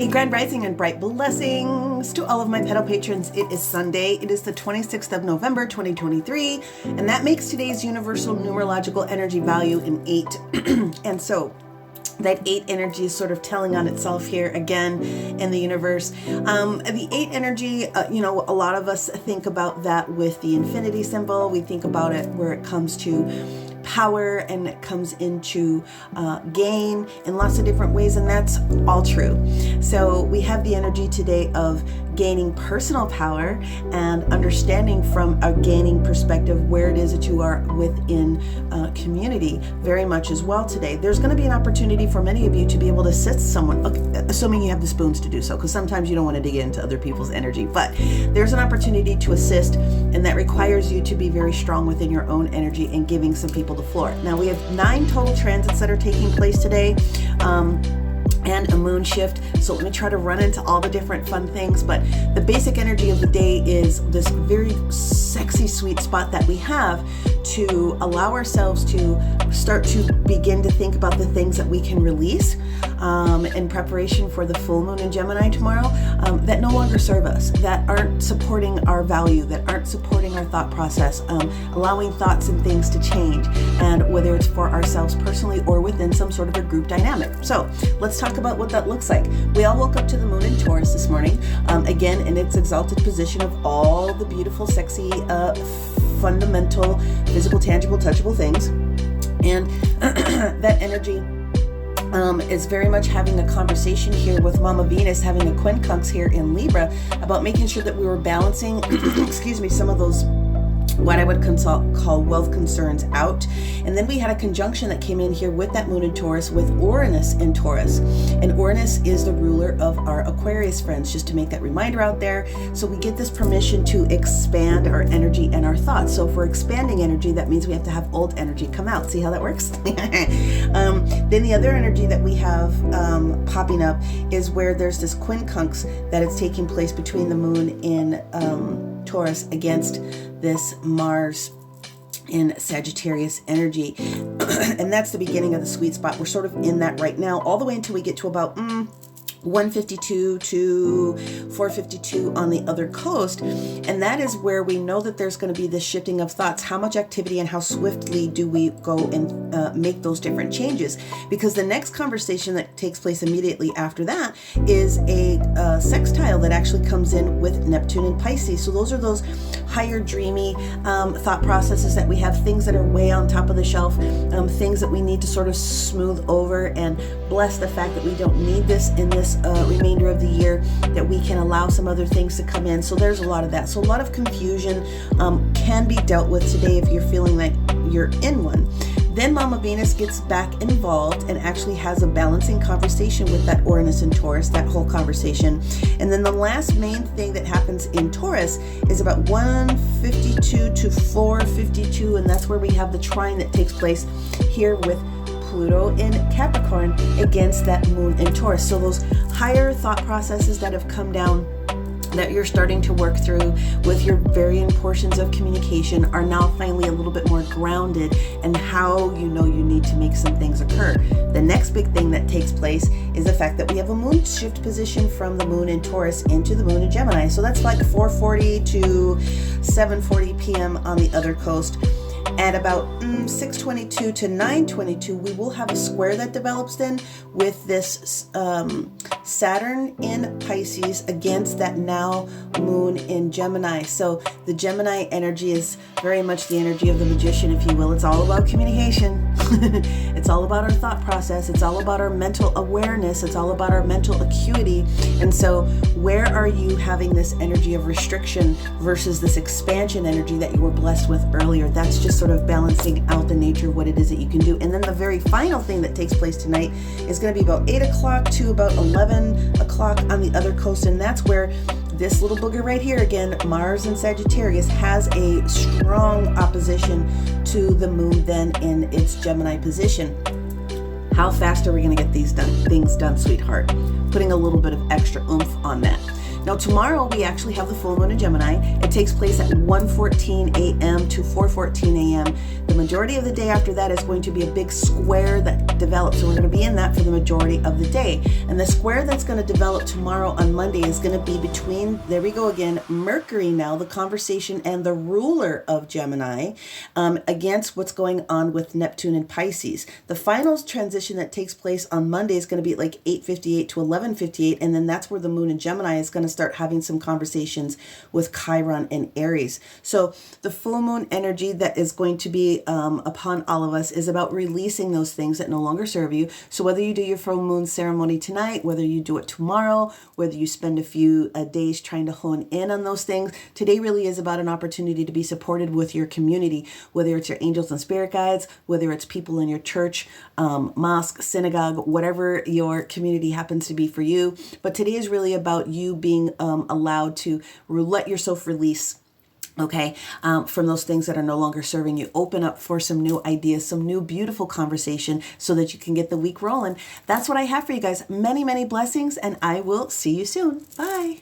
A grand rising and bright blessings to all of my petal patrons. It is Sunday. It is the 26th of November, 2023, and that makes today's universal numerological energy value an 8. And so that 8 energy is sort of telling on itself here again in the universe. The 8 energy, a lot of us think about that with the infinity symbol. We think about it where it comes to power and it comes into gain in lots of different ways, and that's all true. So we have the energy today of gaining personal power and understanding from a gaining perspective where it is that you are within community very much as well today. There's going to be an opportunity for many of you to be able to assist someone, assuming you have the spoons to do so, because sometimes you don't want to dig into other people's energy, but there's an opportunity to assist, and that requires you to be very strong within your own energy and giving some people the floor. Now we have 9 total transits that are taking place today. And a moon shift. So let me try to run into all the different fun things, but the basic energy of the day is this very sexy sweet spot that we have to allow ourselves to start to begin to think about the things that we can release in preparation for the full moon in Gemini tomorrow, that no longer serve us, that aren't supporting our value, that aren't supporting our thought process, allowing thoughts and things to change, and whether it's for ourselves personally or within some sort of a group dynamic. So let's talk about what that looks like. We all woke up to the moon in Taurus this morning, again in its exalted position of all the beautiful, sexy, fundamental, physical, tangible, touchable things. And that energy is very much having a conversation here with Mama Venus, having a quincunx here in Libra, about making sure that we were balancing, some of those what I would call wealth concerns out. And then we had a conjunction that came in here with that moon in Taurus with Uranus in Taurus. And Uranus is the ruler of our Aquarius friends, just to make that reminder out there. So we get this permission to expand our energy and our thoughts. So if we're expanding energy, that means we have to have old energy come out. See how that works? Then the other energy that we have popping up is where there's this quincunx that is taking place between the moon in Taurus against this Mars in Sagittarius energy. And that's the beginning of the sweet spot. We're sort of in that right now, all the way until we get to about 152 to 452 on the other coast. And that is where we know that there's going to be this shifting of thoughts. How much activity and how swiftly do we go and make those different changes? Because the next conversation that takes place immediately after that is a sextile that actually comes in with Neptune and Pisces. So those are those higher dreamy thought processes that we have, things that are way on top of the shelf, things that we need to sort of smooth over and bless the fact that we don't need this in this remainder of the year, that we can allow some other things to come in. So there's a lot of that. So a lot of confusion can be dealt with today if you're feeling like you're in one. Then Mama Venus gets back involved and actually has a balancing conversation with that Uranus and Taurus, that whole conversation. And then the last main thing that happens in Taurus is about 152 to 452, and that's where we have the trine that takes place here with Pluto in Capricorn against that moon in Taurus. So those higher thought processes that have come down, that you're starting to work through with your varying portions of communication, are now finally a little bit more grounded in how you know you need to make some things occur. The next big thing that takes place is the fact that we have a moon shift position from the moon in Taurus into the moon in Gemini. So that's like 4:40 to 7:40 p.m. on the other coast. At about 6:22 to 9:22, we will have a square that develops then with this Saturn in Pisces against that now moon in Gemini. So the Gemini energy is very much the energy of the magician, if you will. It's all about communication. It's all about our thought process. It's all about our mental awareness. It's all about our mental acuity. And so where are you having this energy of restriction versus this expansion energy that you were blessed with earlier? That's just sort of balancing out the nature of what it is that you can do. And then the very final thing that takes place tonight is going to be about 8 o'clock to about 11 o'clock on the other coast. And that's where this little booger right here, again, Mars and Sagittarius, has a strong opposition to the moon then in its Gemini position. How fast are we going to get these things done, sweetheart? Putting a little bit of extra oomph on that. Now tomorrow we actually have the full moon in Gemini. It takes place at 1:14 a.m. to 4:14 a.m. The majority of the day after that is going to be a big square that develops. So we're going to be in that for the majority of the day. And the square that's going to develop tomorrow on Monday is going to be between, there we go again, Mercury now, the conversation and the ruler of Gemini, against what's going on with Neptune and Pisces. The final transition that takes place on Monday is going to be at like 8:58 to 11:58, and then that's where the moon in Gemini is going to start having some conversations with Chiron and Aries. So the full moon energy that is going to be upon all of us is about releasing those things that no longer serve you. So whether you do your full moon ceremony tonight, whether you do it tomorrow, whether you spend a few days trying to hone in on those things, today really is about an opportunity to be supported with your community, whether it's your angels and spirit guides, whether it's people in your church, mosque, synagogue, whatever your community happens to be for you. But today is really about you being allowed to let yourself release, okay, from those things that are no longer serving you. Open up for some new ideas, some new beautiful conversation so that you can get the week rolling. That's what I have for you guys. Many, many blessings, and I will see you soon. Bye.